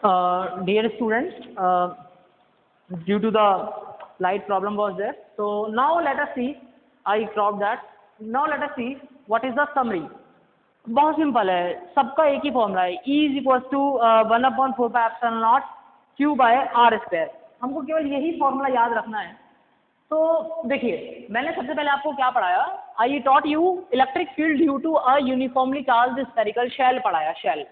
Dear students, due to the light problem was there. So now let us see. I cropped that. Now let us see what is the summary. बहुत simple है, सबका एक ही formula है, E is equal to 1/4πε0 Q/r²। हमको केवल यही formula याद रखना है। तो देखिए, मैंने सबसे पहले आपको क्या पढ़ाया, I taught you electric field due to a uniformly charged spherical shell पढ़ाया। शेल,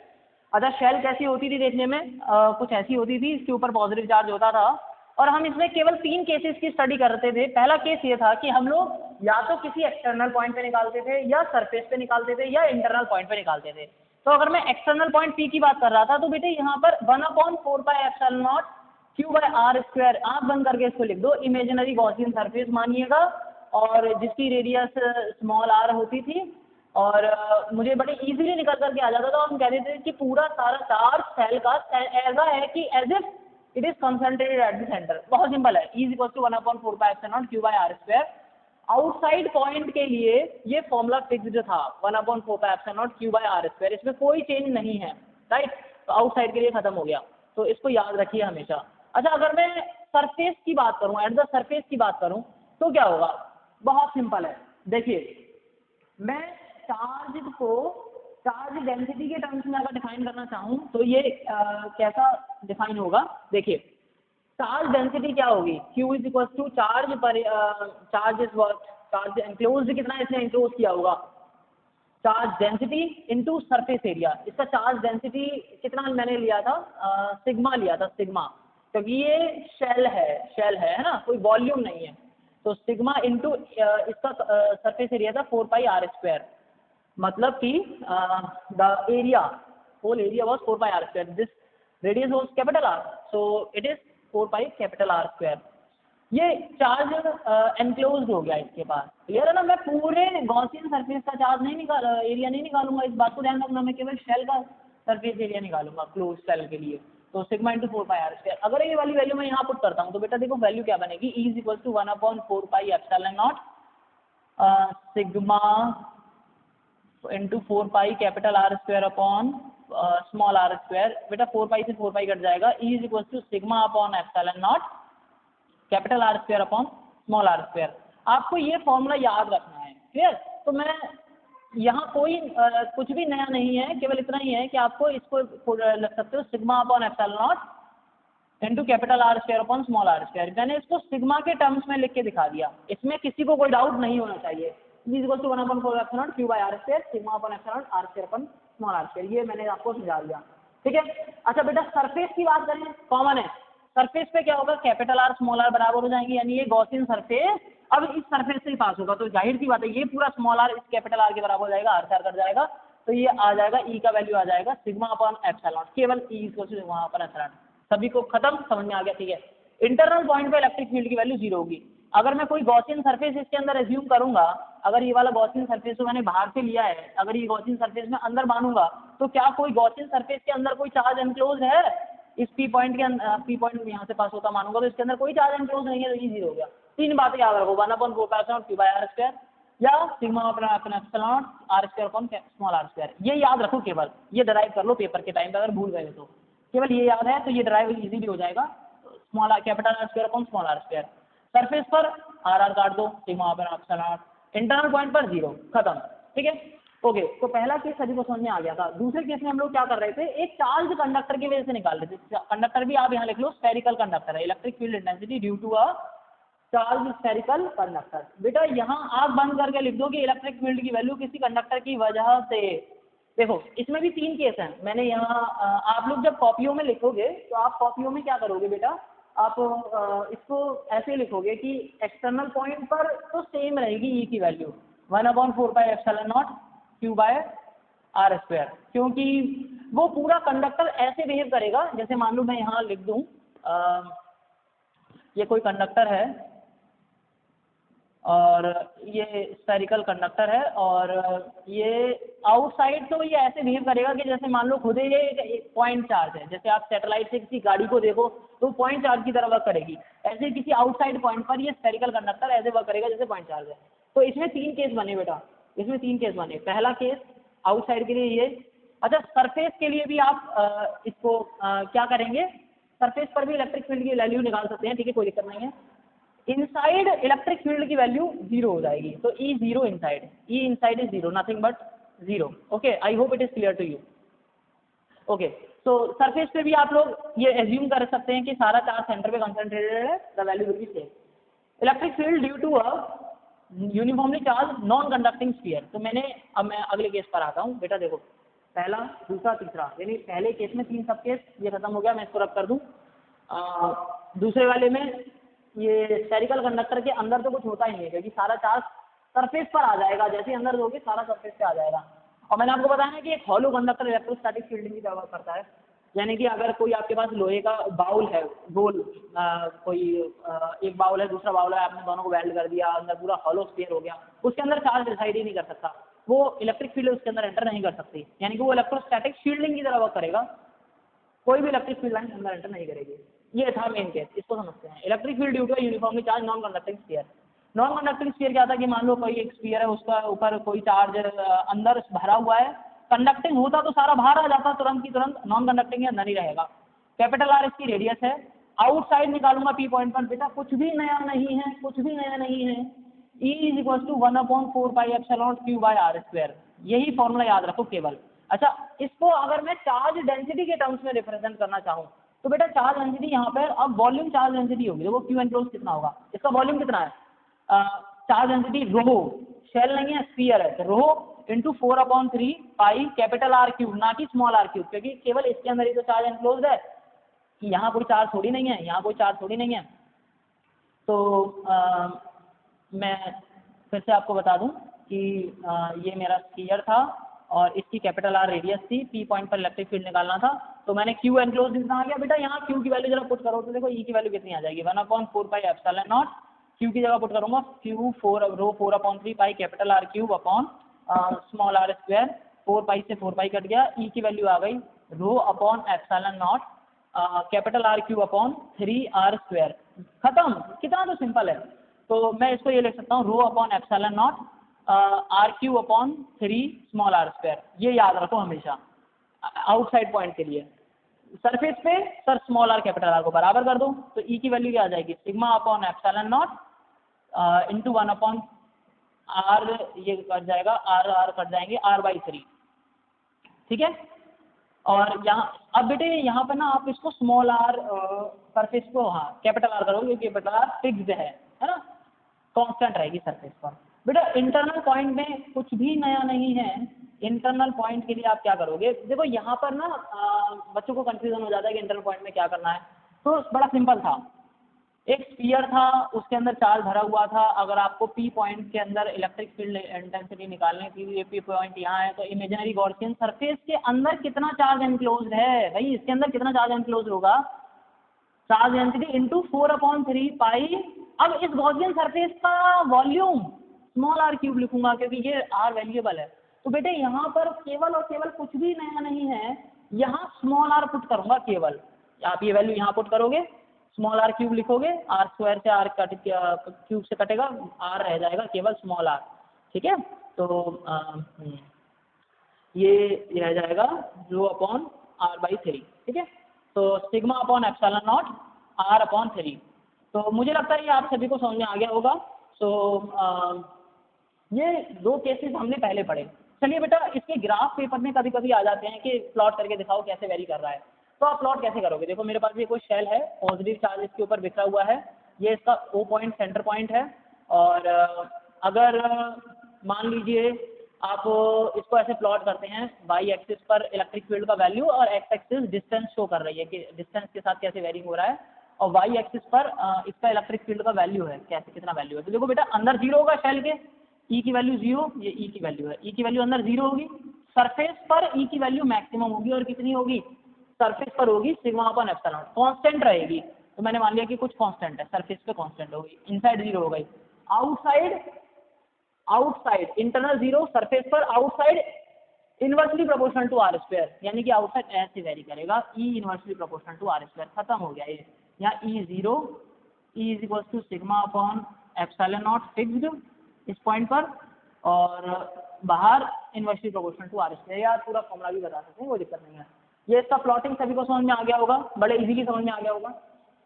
अच्छा शेल कैसी होती थी देखने में, कुछ ऐसी होती थी, इसके ऊपर पॉजिटिव चार्ज होता था और हम इसमें केवल 3 केसेस की स्टडी करते थे। पहला केस ये था कि हम लोग या तो किसी एक्सटर्नल पॉइंट पे निकालते थे या सरफेस पे निकालते थे या इंटरनल पॉइंट पे निकालते थे। तो अगर मैं एक्सटर्नल पॉइंट P की बात कर रहा था तो बेटे यहाँ पर 1/4πε0 Q/r², आँख बंद करके इसको लिख दो, इमेजिनरी गॉसियन सरफेस मानिएगा और जिसकी रेडियस स्मॉल r होती थी और मुझे बड़े इजीली निकल करके आ जाता था। हम कहते थे कि पूरा सारा चार्ज सेल का ऐसा है कि as if it is concentrated at the centre. बहुत सिंपल है, E is equal to 1/4πε0 Q/r²। Outside point के लिए ये फॉर्मूला फिक्स्ड था 1/4πε0 Q/r², इसमें कोई चेंज नहीं है, राइट। तो आउटसाइड के लिए खत्म हो गया, तो इसको याद रखिए हमेशा। अच्छा, अगर मैं सरफेस की बात करूं, एट द सरफेस की बात करूं तो क्या होगा, बहुत सिंपल है। देखिए, मैं चार्ज को चार्ज डेंसिटी के टर्म्स में अगर डिफाइन करना चाहूँ तो ये कैसा डिफाइन होगा, देखिए चार्ज डेंसिटी क्या होगी, Q is equal to charge पर charge is work, charge enclosed कितना इसने एंक्लोज किया होगा, charge density into surface area. इसका चार्ज डेंसिटी कितना मैंने लिया था, सिग्मा लिया था, सिग्मा, क्योंकि ये शेल है ना, कोई वॉल्यूम नहीं है। तो सिग्मा इनटू इसका सरफेस एरिया था 4πr², मतलब कि the area, whole area was 4πr², this radius was capital R, so it is 4πR²। ये चार्ज एनक्लोज्ड हो गया इसके पास, क्लियर है ना। मैं पूरे गॉसियन सरफेस का चार्ज एरिया नहीं निकालूंगा, इस बात को ध्यान रखना, मैं केवल शेल का सरफेस एरिया निकालूंगा क्लोज शेल के लिए। तो सिग्मा इंटू 4πR²। अगर ये वाली वैल्यू मैं यहाँ पुट करता हूँ तो बेटा देखो वैल्यू क्या बनेगी, E is equal to 1/4πε0 sigma into 4π capital R² upon small r²। बेटा 4π से 4π कट जाएगा, E is equal to sigma upon ε0 capital R² upon small r²। आपको ये फॉर्मूला याद रखना है, क्लियर। तो मैं यहाँ कोई कुछ भी नया नहीं है, केवल इतना ही है कि आपको इसको लग सकते हो sigma upon ε0 into capital R² upon small r²। मैंने इसको सिग्मा के टर्म्स में लिख के दिखा दिया, इसमें किसी को कोई डाउट नहीं होना चाहिए। E equal to 1/4πε0 Q/r², sigma upon ε0 r² upon small r², ये मैंने आपको समझा दिया, ठीक है। अच्छा बेटा, सरफेस की बात करें, कॉमन है, सरफेस पे क्या होगा, कैपिटल R स्मॉल r बराबर हो जाएंगे, यानी ये गॉसियन सरफेस अब इस सरफेस से ही पास होगा, तो जाहिर सी बात है ये पूरा स्मॉल r इस कैपिटल R के बराबर हो जाएगा, r से r कट जाएगा, तो ये आ जाएगा, E का वैल्यू आ जाएगा सिग्मा अपॉन ε0, केवल E equal to sigma upon ε0। सभी को खत्म, समझ में आ गया, ठीक है। इंटरनल पॉइंट पे इलेक्ट्रिक फील्ड की वैल्यू 0 होगी। अगर मैं कोई गॉसियन सरफेस इसके अंदर एज्यूम करूंगा, अगर ये वाला गॉसियन सरफेस तो मैंने बाहर से लिया है, अगर ये गॉसियन सरफेस में अंदर मानूंगा तो क्या कोई गॉसियन सरफेस के अंदर कोई चार्ज एनक्लोज है, इस P पॉइंट के P पॉइंट यहाँ से पास होता मानूंगा तो इसके अंदर कोई चार्ज एनक्लोज नहीं है, तो ये 0 हो गया। 3 बातें याद रखो, 1/4πε0 Q/r² या sigma upon ε0 r² upon small r², ये याद रखो, केवल ये डराइव कर लो पेपर के टाइम पे, अगर भूल गए तो केवल ये याद है तो ये डराइव इजीली हो जाएगा, small capital R² upon small r²। Surface पर r काट दो, सिग्मा अपॉन ε0, इंटरनल पॉइंट पर 0, खत्म, ठीक है, ओके। तो पहला केस सभी को समझ में आ गया था। दूसरे केस में हम लोग क्या कर रहे थे, एक चार्ज कंडक्टर की वजह से निकाल रहे थे। कंडक्टर भी आप यहाँ लिख लो, स्फेरिकल कंडक्टर है, electric field intensity due to a charge spherical conductor. बेटा यहाँ आप बंद करके लिख दो कि इलेक्ट्रिक फील्ड की वैल्यू किसी कंडक्टर की वजह से। देखो इसमें भी 3 केस हैं, मैंने यहाँ आप लोग जब कॉपियों में लिखोगे तो आप कॉपियों में क्या करोगे बेटा, आप इसको ऐसे लिखोगे कि एक्सटर्नल पॉइंट पर तो सेम रहेगी E की वैल्यू 1/4πε0 Q/r², क्योंकि वो पूरा कंडक्टर ऐसे बिहेव करेगा, जैसे मान लो मैं यहाँ लिख दूँ, ये कोई कंडक्टर है और ये स्फेरिकल कंडक्टर है और ये आउटसाइड तो ये ऐसे बिहेव करेगा कि जैसे मान लो खुद ये एक पॉइंट चार्ज है, जैसे आप सैटेलाइट से किसी गाड़ी को देखो तो पॉइंट चार्ज की तरह वर्क करेगी, ऐसे किसी आउटसाइड पॉइंट पर ये स्फेरिकल कंडक्टर ऐसे वर्क करेगा जैसे पॉइंट चार्ज है। तो इसमें 3 केस बने बेटा, इसमें 3 केस बने। पहला केस आउटसाइड के लिए ये, अच्छा, सरफेस के लिए भी आप इसको क्या करेंगे, सरफेस पर भी इलेक्ट्रिक फील्ड की वैल्यू निकाल सकते हैं, ठीक है, कोई दिक्कत नहीं है। इनसाइड इलेक्ट्रिक फील्ड की वैल्यू 0 हो जाएगी, तो E zero inside, E inside is 0, nothing but 0। Okay, I hope it is clear to you. Okay, तो सरफेस पे भी आप लोग ये एज्यूम कर सकते हैं कि सारा चार्ज सेंटर पे कंसंट्रेटेड है, the value will be same. Electric field due to a uniformly charge non conducting sphere. तो अब मैं अगले केस पर आता हूँ। बेटा देखो, पहला, दूसरा, तीसरा, यानी पहले केस में 3 सब केस, ये खत्म हो गया, मैं इसको रब कर दूँ। दूसरे वाले में ये स्फेरिकल कंडक्टर के अंदर तो कुछ होता ही नहीं है, क्योंकि सारा चार्ज सरफेस पर आ जाएगा, जैसे ही अंदर दोगे सारा सरफेस पे आ जाएगा। और मैंने आपको बताया है कि एक हॉलो कंडक्टर इलेक्ट्रोस्टैटिक फील्डिंग की व्यवहार करता है, यानी कि अगर कोई आपके पास लोहे का बाउल है गोल, एक बाउल है, दूसरा बाउल है, आपने दोनों को वेल्ड कर दिया, अंदर पूरा हॉलो स्फीयर हो गया, उसके अंदर चार्ज रिसाइड ही नहीं कर सकता, वो इलेक्ट्रिक फील्ड उसके अंदर एंटर नहीं कर सकती, यानी कि वो इलेक्ट्रोस्टैटिक फील्डिंग की तरह वर्क करेगा, कोई भी इलेक्ट्रिक फील्ड लाइन अंदर एंटर नहीं करेगी। ये था मेन केस, इसको समझते हैं। Electric field due to uniformly charge non conducting sphere. Non conducting sphere क्या था कि मान लो कोई एक स्फीयर है, उसका ऊपर कोई चार्ज अंदर भरा हुआ है, कंडक्टिंग होता तो सारा बाहर आ जाता तुरंत की तुरंत, नॉन कंडक्टिंग के अंदर ही रहेगा। कैपिटल आर इसकी रेडियस है, आउटसाइड निकालूंगा पी पॉइंट पर, बेटा कुछ भी नया नहीं है, कुछ भी नया नहीं है। E is equal to 1/4 pi epsilon Q by R square, यही फॉर्मूला याद रखो केवल। अच्छा, इसको अगर मैं चार्ज डेंसिटी के टर्म्स में रिप्रेजेंट करना चाहूँ तो बेटा चार्ज डेंसिटी यहाँ पर अब वॉल्यूम चार्ज डेंसिटी होगी, देखो क्यू एनक्लोज कितना होगा, इसका वॉल्यूम कितना है, चार्ज डेंसिटी रो, शेल नहीं है स्फीयर है, तो rho into 4/3 pi capital R cube, ना कि स्मॉल आर क्यूब, क्योंकि केवल इसके अंदर ही तो चार्ज एनक्लोज है, कि यहाँ कोई चार्ज थोड़ी नहीं है, यहाँ कोई चार्ज थोड़ी नहीं है। तो मैं फिर से आपको बता दूं कि ये मेरा स्फीयर था और इसकी कैपिटल आर रेडियस थी, पी पॉइंट पर इलेक्ट्रिक फील्ड निकालना था, तो मैंने क्यू एनक्लोज कितना आ गया बेटा, यहाँ क्यू की वैल्यू जरा पुट करो तो देखो ई की वैल्यू कितनी आ जाएगी, 1/4 पाई एप्सिलॉन नॉट, क्यू की जगह पुट करूंगा Q 4/3 pi capital R cube upon small R square, 4 pi से 4 पाई कट गया, ई की वैल्यू आ गई रो upon epsilon naught capital R cube upon 3r square, खत्म। कितना तो सिंपल है। तो मैं इसको ये लिख सकता हूँ rho upon epsilon naught R Q upon 3 small R square, ये याद रखो हमेशा आउटसाइड पॉइंट के लिए। सरफेस पे sir small are capital R को बराबर कर दो, तो ई की वैल्यू क्या आ जाएगी, sigma upon epsilon naught into 1/r, ये कट जाएगा, आर कट जाएंगे, r/3, ठीक है। और यहाँ अब बेटे यहाँ पर ना आप इसको स्मॉल आर सरफेस को, हाँ कैपिटल आर करोगे, कैपिटल आर फिक्स्ड है ना, कांस्टेंट रहेगी सरफेस पर। बेटा इंटरनल पॉइंट में कुछ भी नया नहीं है, इंटरनल पॉइंट के लिए आप क्या करोगे, देखो यहाँ पर ना बच्चों को कंफ्यूजन हो जाता है कि इंटरनल पॉइंट में क्या करना है, तो बड़ा सिंपल था, एक स्फीयर था, उसके अंदर चार्ज भरा हुआ था, अगर आपको पी पॉइंट के अंदर इलेक्ट्रिक फील्ड इंटेंसिटी निकालनी थी, ये पी पॉइंट यहाँ है, तो इमेजिनरी गॉसियन सरफेस के अंदर कितना चार्ज एनक्लोज है भाई, इसके अंदर कितना चार्ज एनक्लोज होगा, चार्ज डेंसिटी इंटू 4/3 पाई। अब इस गॉसियन सरफेस का वॉल्यूम स्मॉल आर क्यूब लिखूंगा, क्योंकि ये आर वेरिएबल है, तो बेटे यहाँ पर केवल और केवल कुछ भी नया नहीं है, यहाँ स्मॉल आर पुट करूंगा केवल, आप ये वैल्यू यहाँ पुट करोगे, स्मॉल आर क्यूब लिखोगे, आर स्क्वायर से आर कट क्यूब से कटेगा, आर रह जाएगा केवल स्मॉल आर, ठीक है। तो ये रह जाएगा रो अपॉन r/3, ठीक है। तो sigma upon epsilon not r/3। तो मुझे लगता है ये आप सभी को समझ में आ गया होगा। सो ये 2 केसेस हमने पहले पढ़े। चलिए बेटा, इसके ग्राफ पेपर में कभी कभी आ जाते हैं कि प्लॉट करके दिखाओ कैसे वेरी कर रहा है, तो आप प्लॉट कैसे करोगे, देखो मेरे पास ये कोई शेल है, पॉजिटिव चार्ज इसके ऊपर बिखरा हुआ है, ये इसका O पॉइंट सेंटर पॉइंट है, और अगर मान लीजिए आप इसको ऐसे प्लॉट करते हैं, वाई एक्सिस पर इलेक्ट्रिक फील्ड का वैल्यू और एक्स एक्सिस डिस्टेंस शो कर रही है कि डिस्टेंस के साथ कैसे वेरिंग हो रहा है, और वाई एक्सिस पर इसका इलेक्ट्रिक फील्ड का वैल्यू है, कैसे कितना वैल्यू है। तो देखो बेटा, अंदर 0 होगा शेल के, ई की वैल्यू 0, ये ई की वैल्यू है, ई की वैल्यू अंदर 0 होगी, सरफेस पर ई की वैल्यू मैक्सिमम होगी, और कितनी होगी, सरफेस पर होगी सिग्मा अपॉन एप्सिलॉन, कांस्टेंट रहेगी, तो मैंने मान लिया कि कुछ कांस्टेंट है, सरफेस पे कांस्टेंट होगी, इनसाइड 0 हो गई, आउटसाइड इंटरनल 0, सरफेस पर outside inversely proportional to are square, यानी कि आउटसाइड ऐसे वेरी करेगा, E inversely proportional to are square, खत्म हो गया ये। यहाँ E 0, E is equal to sigma upon epsilon naught fixed इस पॉइंट पर, और बाहर inversely proportional to are square, या पूरा फॉर्मूला भी बता सकते हैं, कोई दिक्कत नहीं है। ये इसका प्लॉटिंग सभी को समझ में आ गया होगा, बड़े इजीली समझ में आ गया होगा।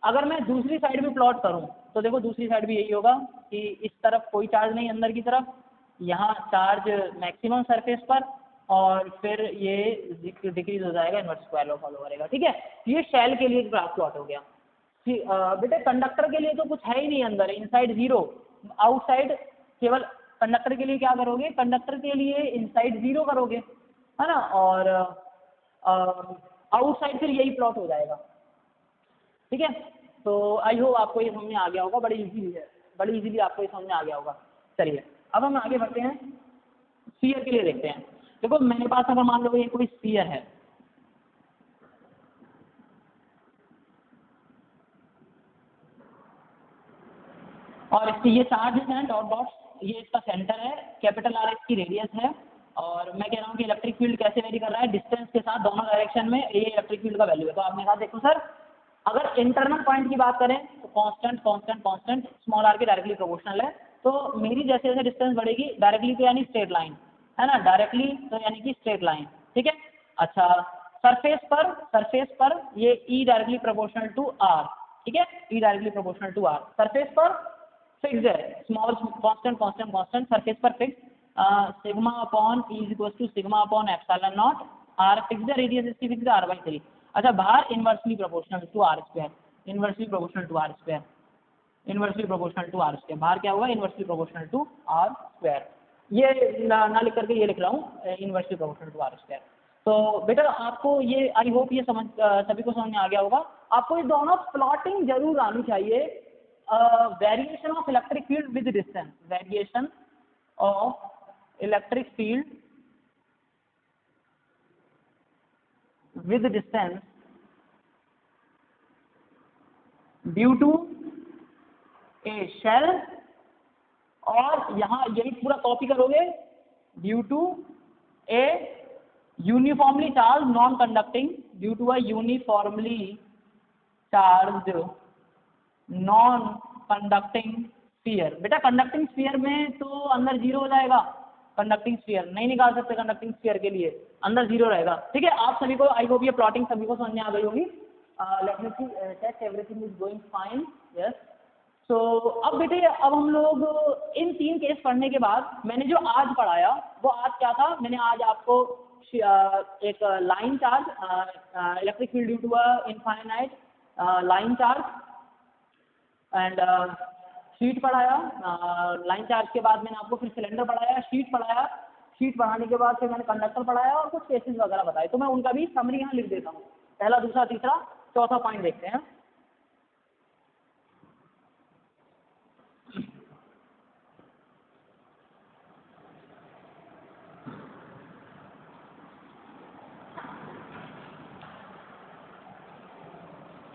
अगर मैं दूसरी साइड भी प्लॉट करूं तो देखो दूसरी साइड भी यही होगा कि इस तरफ कोई चार्ज नहीं अंदर की तरफ, यहाँ चार्ज मैक्सिमम सरफेस पर, और फिर ये डिक्रीज हो जाएगा, इन्वर्स स्क्वायर लॉ फॉलो करेगा, ठीक है। ये शेल के लिए ग्राफ प्लॉट हो गया। बेटे कंडक्टर के लिए तो कुछ है ही नहीं अंदर, इनसाइड जीरो, आउटसाइड केवल। कंडक्टर के लिए क्या करोगे, कंडक्टर के लिए इनसाइड जीरो करोगे, है ना, और आउटसाइड फिर यही प्लॉट हो जाएगा, ठीक है। तो आई होप आपको ये समझ में आ गया होगा, बड़ी इजीली है, बड़ी इजीली आपको ये समझ में आ गया होगा। चलिए अब हम आगे बढ़ते हैं, स्फीयर के लिए देखते हैं। देखो मेरे पास अगर मान लो ये कोई स्फीयर है, और इसके ये चार्जेस हैं डॉट डॉट, ये इसका सेंटर है, कैपिटल आर इसकी रेडियस है, और मैं कह रहा हूँ कि इलेक्ट्रिक फील्ड कैसे वेरी कर रहा है, डिस्टेंस के साथ दोनों डायरेक्शन में, ये इलेक्ट्रिक फील्ड का वैल्यू है। तो आपने कहा देखो सर, अगर इंटरनल पॉइंट की बात करें तो constant constant constant small r के डायरेक्टली प्रोपोर्शनल है। तो मेरी जैसे जैसे डिस्टेंस बढ़ेगी, डायरेक्टली तो यानी स्ट्रेट लाइन, है ना, डायरेक्टली तो यानी कि स्ट्रेट लाइन, ठीक है। अच्छा, सरफेस पर ये E directly proportional to R, ठीक है, E directly proportional to R, surface पर फिक्स है, small constant constant constant, surface पर fix, sigma upon E is equal to sigma upon epsilon naught, R fix है, radius इसकी fix है r/3। अच्छा, बाहर inversely proportional to are square, inversely proportional to are square, inversely proportional to are square, बाहर क्या हुआ, inversely proportional to are square. ये ना लिख करके ये लिख रहा हूँ, inversely proportional to are square. तो बेटा आपको ये आई होप ये समझ सभी को समझ में आ गया होगा। आपको ये दोनों प्लॉटिंग जरूर आनी चाहिए, variation of electric field with distance, variation of electric field with distance due to a shell, और यहाँ यही पूरा कॉपी करोगे, due to a uniformly charge non conducting, due to a uniformly charge non conducting sphere. बेटा conducting sphere में तो अंदर zero हो जाएगा, कंडक्टिंग स्फीयर नहीं निकाल सकते, कंडक्टिंग स्फीयर के लिए अंदर जीरो रहेगा, ठीक है। आप सभी को आई होप ये प्लॉटिंग सभी को समझ में आ गई होगी। Let me see, test everything is going fine, yes. So अब बेटे अब हम लोग इन 3 केस पढ़ने के बाद मैंने जो आज पढ़ाया वो आज क्या था, मैंने आज आपको एक line charge, electric field due to a infinite line charge and sheet पढ़ाया, लाइन चार्ज के बाद मैंने आपको फिर सिलेंडर पढ़ाया, शीट पढ़ाया, शीट पढ़ाने के बाद फिर मैंने कंडक्टर पढ़ाया और कुछ केसेस वगैरह बताए। तो मैं उनका भी समरी यहाँ लिख देता हूँ, पहला दूसरा तीसरा चौथा पॉइंट देखते हैं।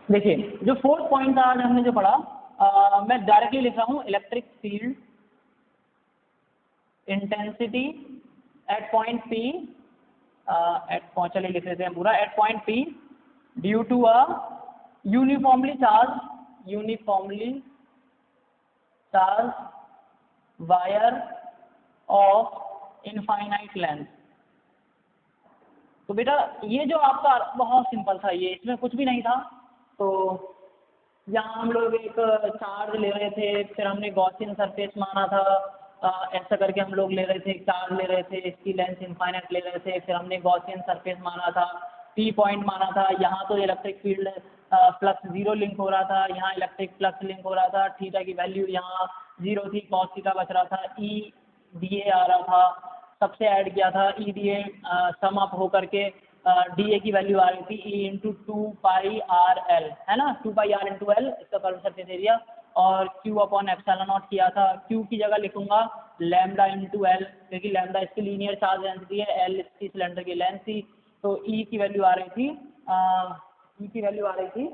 देखिए जो 4th पॉइंट था आज हमने जो पढ़ा, मैं डायरेक्टली लिख रहा हूँ, electric field intensity at point P, चलिए लिख लेते हैं पूरा, at point P due to a uniformly charge wire of infinite length. तो बेटा ये जो आपका बहुत सिंपल था, ये इसमें कुछ भी नहीं था। तो यहाँ हम लोग एक चार्ज ले रहे थे, फिर हमने गॉसियन सरफेस माना था, ऐसा करके हम लोग ले रहे थे, चार्ज ले रहे थे, इसकी लेंथ इनफाइनाइट ले रहे थे, फिर हमने गॉसियन सरफेस माना था, P पॉइंट माना था, यहाँ तो electric field flux zero link हो रहा था, यहाँ इलेक्ट्रिक फ्लक्स लिंक हो रहा था, थीटा की वैल्यू यहाँ जीरो थी, कॉस थीटा बच रहा था, E DA आ रहा था, सबसे ऐड किया था, E DA सम अप होकर के DA की वैल्यू आ रही थी E इंटू 2πRL, है ना, 2πR इंटू L इसका कर्व सरफेस एरिया, और Q अपॉन एप्सिलॉन नॉट किया था। Q की जगह लिखूंगा लैम्डा इंटू L, क्योंकि लैम्डा इसकी लीनियर चार्ज डेंसिटी है, L इसकी सिलेंडर की लेंथ थी। तो E की वैल्यू आ रही थी, E की वैल्यू आ रही थी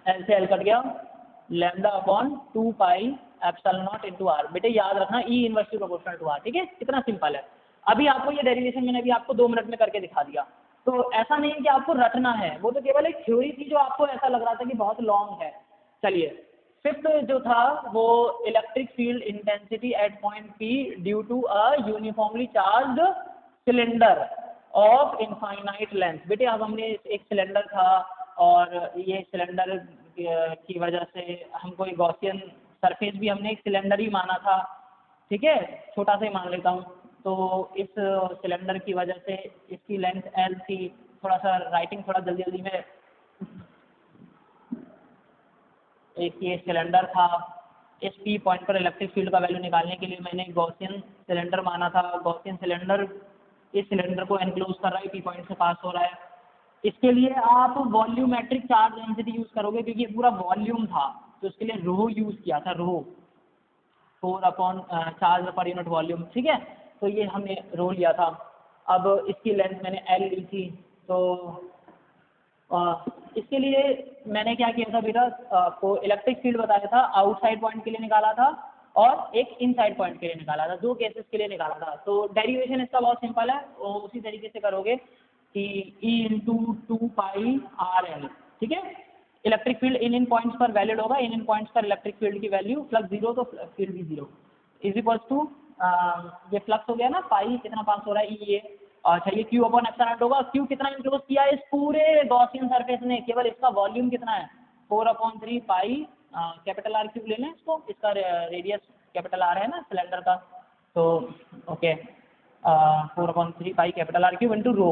L से L कट गया, lambda upon 2π epsilon naught into R. बेटे याद रखना E inversely proportional to R, ठीक है, कितना सिंपल है। अभी आपको ये डेरिवेशन मैंने अभी आपको 2 मिनट में करके दिखा दिया। तो ऐसा नहीं है कि आपको रटना है, वो तो केवल एक थ्योरी थी जो आपको ऐसा लग रहा था कि बहुत लॉन्ग है। चलिए फिफ्थ जो था वो electric field intensity at point P due to a uniformly charge cylinder of infinite length. बेटे अब हमने एक सिलेंडर था और ये सिलेंडर की वजह से हमको एक गॉसियन सरफेस भी हमने एक सिलेंडर ही माना था, ठीक है, छोटा सा ही मान लेता हूँ। तो इस सिलेंडर की वजह से इसकी लेंथ एल थी। थोड़ा सा राइटिंग थोड़ा जल्दी जल्दी में, एक ये सिलेंडर था, इस पी पॉइंट पर इलेक्ट्रिक फील्ड का वैल्यू निकालने के लिए मैंने गॉसियन सिलेंडर माना था। गॉसियन सिलेंडर इस सिलेंडर को एनक्लोज कर रहा है, पी पॉइंट से पास हो रहा है। इसके लिए आप वॉल्यूमेट्रिक चार्ज डेंसिटी यूज़ करोगे क्योंकि ये पूरा वॉल्यूम था, तो उसके लिए रो यूज़ किया था, रो 4 upon charge per unit volume, ठीक है। तो ये हमने रो लिया था। अब इसकी लेंथ मैंने एल ली थी, तो इसके लिए मैंने क्या किया था बेटा, आपको इलेक्ट्रिक फील्ड बताया था, आउटसाइड पॉइंट के लिए निकाला था और एक इनसाइड पॉइंट के लिए निकाला था, दो केसेस के लिए निकाला था। तो डेरिवेशन इसका बहुत सिंपल है, और उसी तरीके से करोगे कि E इंटू 2πRL, ठीक है। इलेक्ट्रिक फील्ड इन पॉइंट्स पर वैलिड होगा, इन पॉइंट्स पर इलेक्ट्रिक फील्ड की वैल्यू फ्लक्स 0 तो फील्ड भी 0 इज इक्वल टू ये फ्लक्स हो गया ना, पाई कितना पास हो रहा है ये, अच्छा ये क्यू अपॉन एप्सिलॉन नॉट होगा। क्यू कितना इंक्लोज किया है इस पूरे गॉसियन सरफेस ने, केवल इसका वॉल्यूम कितना है 4/3 पाई, कैपिटल आर क्यूब ले लें इसको, इसका रेडियस कैपिटल आर है ना सिलेंडर का, तो okay 4/3 pi capital R cube into rho,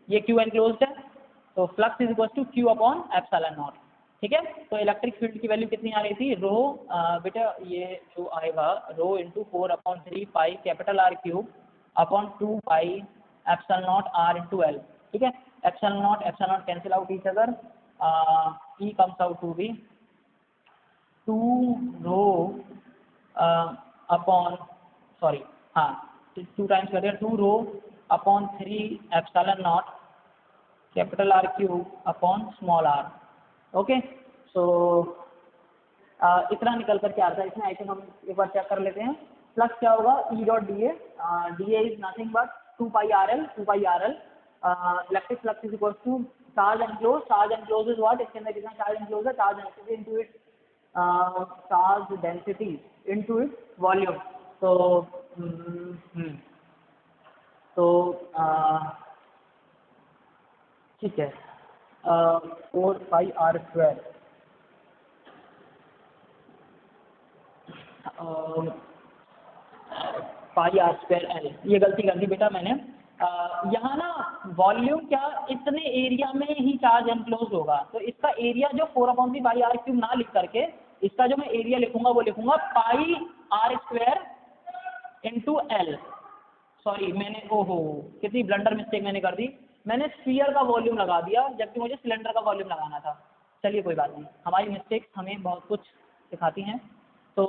ये क्यू एनक्लोज्ड है, तो flux is equal to Q upon epsilon naught, ठीक है। तो इलेक्ट्रिक फील्ड की वैल्यू कितनी आ रही थी, रो बेटा ये जो आएगा rho into 4/3 pi capital R cube upon 2 pi epsilon naught R into L, ठीक है। Epsilon naught cancel out each other, E comes out to be 2 rho upon, sorry हाँ 2 टाइम्स कर दिया, 2 rho upon 3 epsilon naught capital R cube upon small R, okay. So इतना निकल कर के आता है इसमें। आई थिंक हम एक बार चेक कर लेते हैं। फ्लक्स क्या होगा, E dot d A, d A is nothing but 2πRL, electric flux is equal to charge enclose, charge enclose is what, इसके अंदर कितना चार्ज एनक्लोज है, charge density into it, charge density into it volume. तो ठीक है 4πR², πR²L, ये गलती कर दी बेटा मैंने। यहाँ ना वॉल्यूम क्या इतने एरिया में ही चार्ज एनक्लोज होगा, तो इसका एरिया जो 4/3πR³ ना लिख करके इसका जो मैं एरिया लिखूंगा वो लिखूंगा πR² इंटू एल। सॉरी मैंने, ओहो कितनी ब्लंडर मिस्टेक मैंने कर दी, मैंने स्फीयर का वॉल्यूम लगा दिया जबकि मुझे सिलेंडर का वॉल्यूम लगाना था। चलिए कोई बात नहीं, हमारी मिस्टेक्स हमें बहुत कुछ सिखाती हैं। तो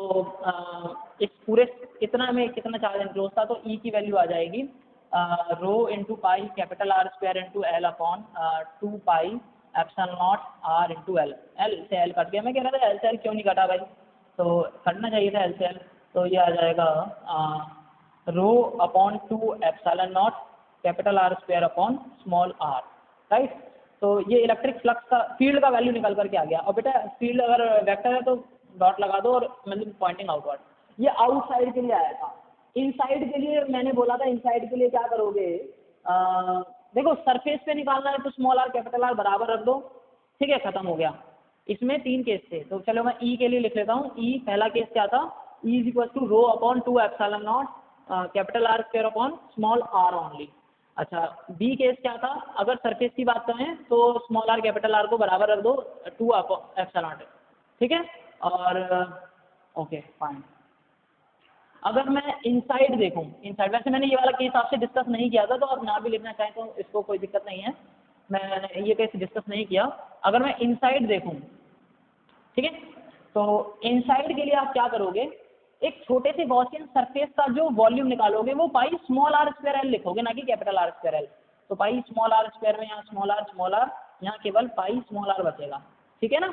इस पूरे इतना में कितना चार्ज एनक्लोज था, तो ई की वैल्यू आ जाएगी rho into pi capital R² into L upon 2 pi epsilon naught R into L. L से एल कट गया, मैं कह रहा था एल से एल क्यों नहीं कटा भाई, तो कटना चाहिए था एल से एल। तो ये आ जाएगा rho upon 2 epsilon naught capital R² upon small r, right. तो ये इलेक्ट्रिक फ्लक्स का फील्ड का वैल्यू निकल करके आ गया। और बेटा फील्ड अगर वेक्टर है तो डॉट लगा दो और मतलब पॉइंटिंग आउटवर्ड। ये आउटसाइड के लिए आया था, इनसाइड के लिए मैंने बोला था, इनसाइड के लिए क्या करोगे, देखो सरफेस पे निकालना है तो स्मॉल आर कैपिटल आर बराबर रख दो, ठीक है, खत्म हो गया। इसमें 3 केस थे, तो चलो मैं ई के लिए लिख लेता हूँ। ई पहला केस क्या था, E is equal to rho upon 2 epsilon naught capital R² upon small r only. अच्छा बी केस क्या था, अगर सरफेस की बात करें तो स्मॉल आर कैपिटल आर को बराबर रख दो 2 एप्सिलॉन नॉट, ठीक है। और ओके फाइन। अगर मैं इनसाइड देखूं, इनसाइड वैसे मैंने ये वाला केस आपसे डिस्कस नहीं किया था, तो आप ना भी लिखना चाहें तो इसको कोई दिक्कत नहीं है, मैंने ये केस डिस्कस नहीं किया। अगर मैं इनसाइड देखूं, ठीक है, तो इनसाइड के लिए आप क्या करोगे, एक छोटे से गॉसियन सरफेस का जो वॉल्यूम निकालोगे वो पाई स्मॉल R² L लिखोगे, ना कि कैपिटल R² L। तो पाई स्मॉल R² में यहाँ स्मॉल आर, यहाँ केवल पाई स्मॉल आर बचेगा, ठीक है ना,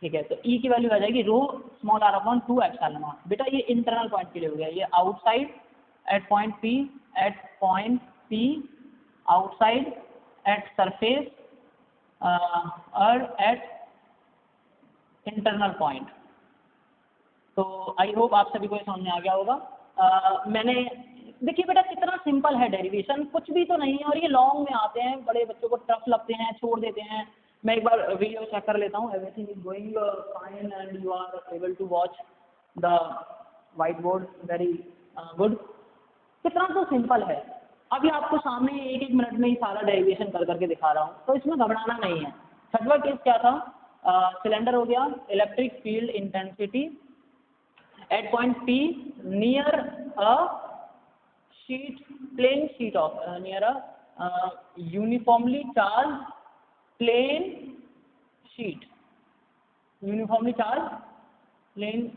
ठीक है। तो ई की वैल्यू आ जाएगी rho small R upon 2 epsilon naught. बेटा ये इंटरनल पॉइंट के लिए हो गया, ये outside at point P outside at surface और एट इंटरनल पॉइंट। तो आई होप आप सभी को ये समझ में आ गया होगा। मैंने देखिए बेटा कितना सिंपल है डेरिवेशन, कुछ भी तो नहीं है, और ये लॉन्ग में आते हैं, बड़े बच्चों को टफ लगते हैं, छोड़ देते हैं। मैं एक बार वीडियो चेक कर लेता हूँ। Everything is going fine and you are able to watch the white board, very good. कितना तो सिंपल है। अभी आपको सामने एक एक मिनट में ही सारा डेरिवेशन कर करके दिखा रहा हूँ, तो इसमें घबराना नहीं है। छठवां केस क्या था? सिलेंडर हो गया, electric field intensity at point P near a sheet, plane sheet of near a uniformly charge plane sheet, uniformly charge plane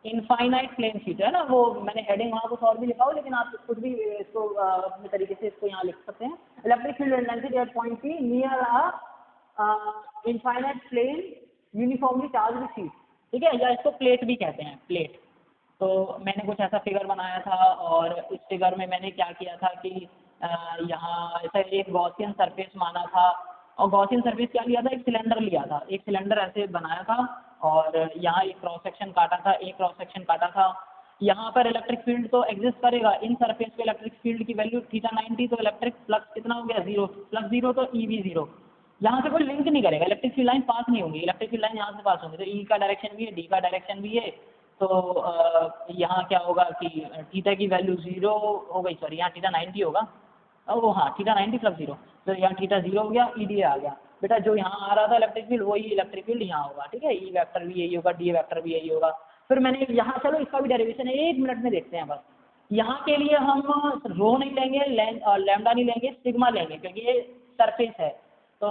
infinite plane sheet है ना, वो मैंने हेडिंग वहाँ कुछ और भी लिखा हो, लेकिन आप खुद भी इसको अपने तरीके से इसको यहाँ लिख सकते हैं। Electric field intensity at point P near a infinite plane uniformly charge sheet, ठीक है, या इसको प्लेट भी कहते हैं, प्लेट। तो मैंने कुछ ऐसा फिगर बनाया था, और इस फिगर में मैंने क्या किया था कि यहाँ ऐसा एक गॉसियन सरफेस माना था, और गॉसियन सरफेस क्या लिया था? एक सिलेंडर लिया था, एक सिलेंडर ऐसे बनाया था, और यहाँ एक क्रॉस सेक्शन काटा था, एक क्रॉस सेक्शन काटा था। यहाँ पर इलेक्ट्रिक फील्ड तो एग्जिस्ट करेगा, इन सरफेस पे इलेक्ट्रिक फील्ड की वैल्यू θ90, तो इलेक्ट्रिक फ्लक्स कितना हो गया? 0, फ्लक्स 0 तो E भी 0। यहाँ से कोई लिंक नहीं करेगा, इलेक्ट्रिक फील्ड लाइन पास नहीं होगी, इलेक्ट्रिक फील्ड लाइन यहाँ से पास होंगी, तो E का डायरेक्शन भी है, D का डायरेक्शन भी है। तो यहाँ क्या होगा कि थीटा की वैल्यू 0 हो गई, सॉरी यहाँ θ90 होगा, वो हाँ θ90 फ्लक्स 0, तो यहाँ थीटा 0 हो गया, EDA आ गया। बेटा जो यहाँ आ रहा था इलेक्ट्रिक फील्ड, वही इलेक्ट्रिक फील्ड यहाँ होगा, ठीक है, E वेक्टर भी यही होगा, D वेक्टर भी यही होगा। फिर मैंने यहाँ, चलो इसका भी डेरिवेशन है, 1 मिनट में देखते हैं बस। यहाँ के लिए हम रो नहीं लेंगे, लैम्डा नहीं लेंगे, सिग्मा लेंगे, क्योंकि ये सरफेस है। तो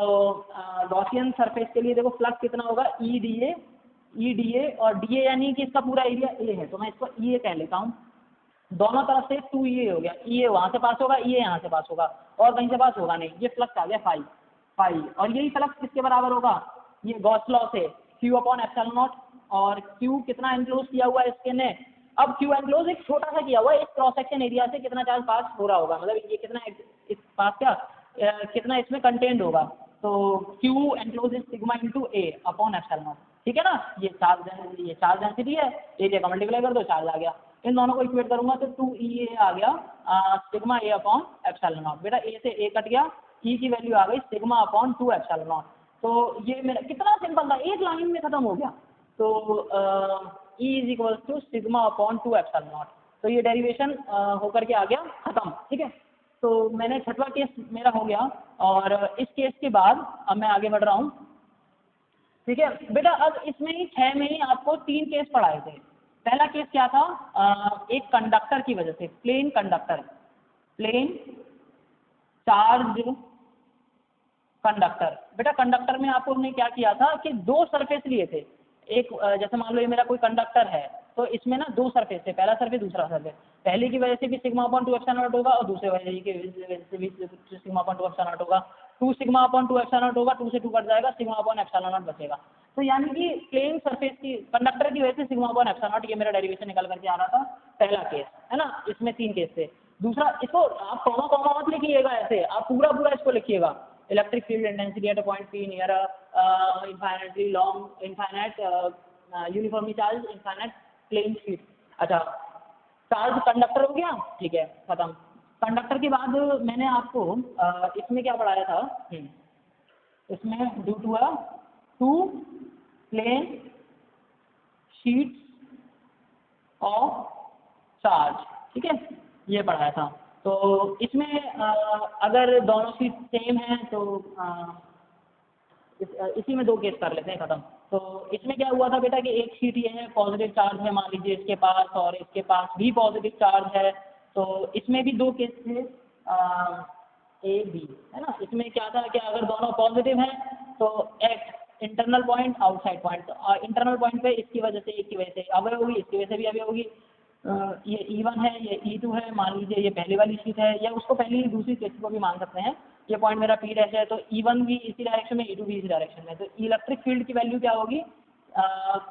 गॉसियन सरफेस के लिए देखो फ्लक्स कितना होगा? EDA, और DA यानी कि इसका पूरा एरिया A है, तो मैं इसको EA कह लेता हूँ। दोनों तरफ से 2EA हो गया, EA वहाँ से पास होगा, EA यहाँ से पास होगा, और कहीं से पास होगा नहीं, ये फ्लक्स आ गया फाई। और यही फ्लक्स किसके बराबर होगा? ये गॉस लॉ से Q/ε0, और Q कितना एनक्लोज किया हुआ है इसके ने। अब Q एनक्लोज एक छोटा सा किया हुआ है, इस क्रॉस सेक्शन एरिया से कितना चार्ज पास हो रहा होगा, मतलब ये कितना इस पास क्या कितना इसमें कंटेंट होगा, तो Q enclose is sigma into A/ε0, ठीक है ना। ये चार्ज डेंसिटी है, एरिया का मल्टीप्लाई कर दो, चार्ज आ गया। इन दोनों को इक्वेट करूंगा तो 2EA आ गया सिग्मा A/ε0। बेटा A से A कट गया, E की वैल्यू आ गई सिग्मा/2ε0। तो ये मेरा कितना सिंपल था, एक लाइन में खत्म हो गया। तो E इज इक्वल टू सिग्मा/2ε0। तो ये डेरिवेशन होकर के आ गया खत्म, ठीक है। तो मैंने छठवां केस मेरा हो गया, और इस केस के बाद अब मैं आगे बढ़ रहा हूँ, ठीक है बेटा। अब इसमें ही 6 में ही आपको 3 केस पढ़ाए थे। पहला केस क्या था? एक कंडक्टर की वजह से, plane conductor, plane charge conductor. बेटा कंडक्टर में आपको हमने क्या किया था कि 2 सरफेस लिए थे। एक जैसे मान लो ये मेरा कोई कंडक्टर है, तो इसमें ना 2 सरफेस है, पहला सरफेस दूसरा सरफेस। पहले की वजह से भी सिग्मा/2ε0 होगा, और दूसरे वजह से भी सिग्मा/2ε0 होगा। 2 सिग्मा/2ε0 होगा, 2 से 2 कट जाएगा, सिग्मा/ε0 बचेगा। तो यानी कि प्लेन सरफेस की कंडक्टर की वजह से सिग्मा/ε0, ये मेरा डेरिवेशन निकल करके आ रहा था, पहला केस है ना। इसमें 3 केस थे। दूसरा, इसको आप कॉमा कॉमा मत लिखिएगा, ऐसे आप पूरा पूरा इसको लिखिएगा। Electric field intensity at a point P near infinitely long infinite uniformly charge infinite plane sheet. अच्छा, चार्ज कंडक्टर हो गया, ठीक है, खत्म। कंडक्टर के बाद मैंने आपको इसमें क्या पढ़ाया था? इसमें due to 2 plane sheets of charge, ठीक है, ये पढ़ाया था। तो इसमें अगर दोनों शीट सेम हैं तो इसी में 2 केस कर लेते हैं, खत्म। तो इसमें क्या हुआ था बेटा कि एक शीट ये है, पॉजिटिव चार्ज है मान लीजिए इसके पास, और इसके पास भी पॉजिटिव चार्ज है। तो इसमें भी 2 केस थे, A B, है ना। इसमें क्या था कि अगर दोनों पॉजिटिव हैं तो act internal point, outside point. Internal point पे इसकी वजह से, एक की वजह से अवय होगी, इसकी वजह से भी अवय होगी। ये E1 है, ये E2 है, मान लीजिए ये पहली वाली शीट है, या उसको पहली दूसरी केस को भी मान सकते हैं। ये पॉइंट मेरा P डैश है, तो E1 भी इसी डायरेक्शन में, E2 भी इसी डायरेक्शन में। तो इलेक्ट्रिक फील्ड की वैल्यू क्या होगी?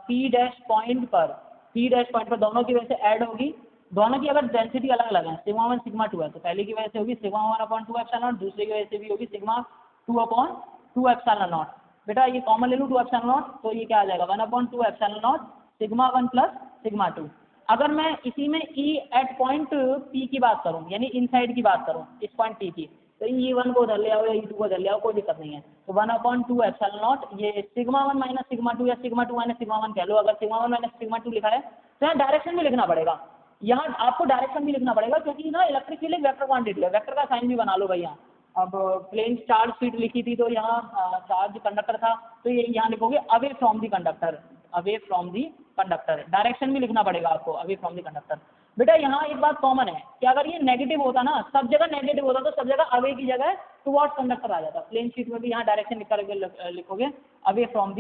P डैश पॉइंट पर दोनों की वजह से ऐड होगी। दोनों की अगर डेंसिटी अलग अलग है, सिग्मा 1 सिग्मा 2 है, तो पहले की वजह से होगी सिग्मा 1/2ε0, दूसरे की वजह से भी होगी सिग्मा 2/2ε0। बेटा ये कॉमन ले लूँ 2 एप्सिलॉन नॉट, तो ये क्या आ जाएगा 1/2 epsilon not sigma 1 plus sigma 2। अगर मैं इसी में ई एट पॉइंट पी की बात करूँ, यानी इनसाइड की बात करूँ इस पॉइंट पी की, तो E1 को उधर ले आओ या E2 को उधर ले आओ, कोई दिक्कत नहीं है। तो 1/2 एप्सिलॉन नॉट ये सिग्मा 1 माइनस सिग्मा 2 या सिग्मा 2 माइनस सिग्मा 1 कह लो। अगर सिग्मा 1 माइनस सिग्मा 2 लिखा है तो यहाँ डायरेक्शन भी लिखना पड़ेगा, यहाँ आपको डायरेक्शन भी लिखना पड़ेगा, क्योंकि ना इलेक्ट्रिक फील्ड एक वेक्टर क्वांटिटी है। वेक्टर का साइन भी बना लो भाई यहाँ। अब प्लेन चार्ज शीट लिखी थी तो यहाँ चार्ज कंडक्टर था, तो ये यहाँ लिखोगे away from the conductor, away from the conductor. Direction भी लिखना पड़ेगा आपको, अवे फ्रॉम दी कंडक्टर। बेटा यहाँ एक बात कॉमन है कि अगर ये नेगेटिव होता ना, सब जगह नेगेटिव होता तो सब जगह अवे की जगह टुवर्ड्स कंडक्टर आ जाता। प्लेन शीट में भी यहाँ डायरेक्शन लिख करके लिखोगे अवे फ्रॉम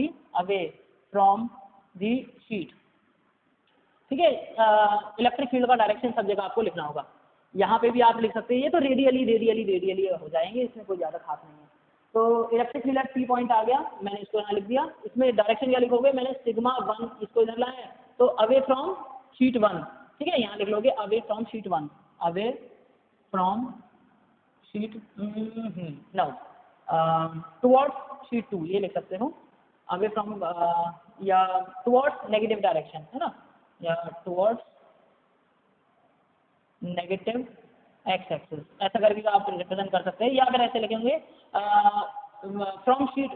दी शीट। ठीक है, इलेक्ट्रिक फील्ड का डायरेक्शन सब जगह आपको लिखना होगा। यहाँ पे भी आप लिख सकते हैं, ये तो रेडियली हो जाएंगे, इसमें कोई ज़्यादा खास नहीं है। तो electric field at P point आ गया, मैंने इसको यहाँ लिख दिया। इसमें डायरेक्शन क्या लिखोगे, मैंने सिग्मा 1 इसको इधर लाया है, तो अवे फ्रॉम शीट 1। ठीक है, यहाँ लिख लोगे away from sheet 1, away from sheet know towards sheet 2, ये लिख सकते हो। अवे फ्रॉम या टुवर्ड्स नेगेटिव डायरेक्शन, है ना, या टुवर्ड्स नेगेटिव एक्स एक्सिस, ऐसा करके आप रिप्रेजेंट कर सकते हैं। या फिर ऐसे लिखेंगे from sheet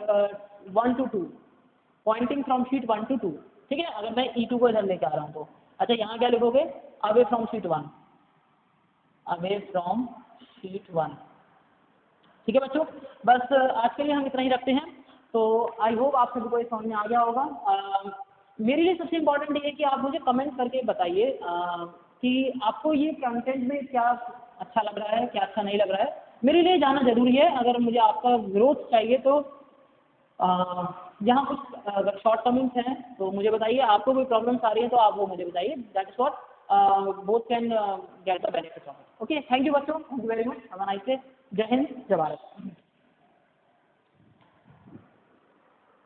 1 to 2, pointing from sheet 1 to 2। ठीक है, अगर मैं E2 को इधर लेके आ रहा हूँ तो अच्छा यहाँ क्या लिखोगे, away from sheet 1, away from sheet 1। ठीक है बच्चों, बस आज के लिए हम इतना ही रखते हैं। तो आई होप आप सभी को ये समझ में आ गया होगा। मेरे लिए सबसे इम्पोर्टेंट ये है कि आप मुझे कमेंट करके बताइए कि आपको ये कंटेंट में क्या अच्छा लग रहा है, क्या अच्छा नहीं लग रहा है। मेरे लिए जाना ज़रूरी है। अगर मुझे आपका ग्रोथ चाहिए तो यहाँ कुछ अगर शॉर्ट कमिंग्स हैं तो मुझे बताइए। आपको कोई प्रॉब्लम्स आ रही है तो आप वो मुझे बताइए। That is what both can get the benefit of it. Okay, thank you बच्चों, thank you very much, have a nice day. जय हिंद, जय भारत।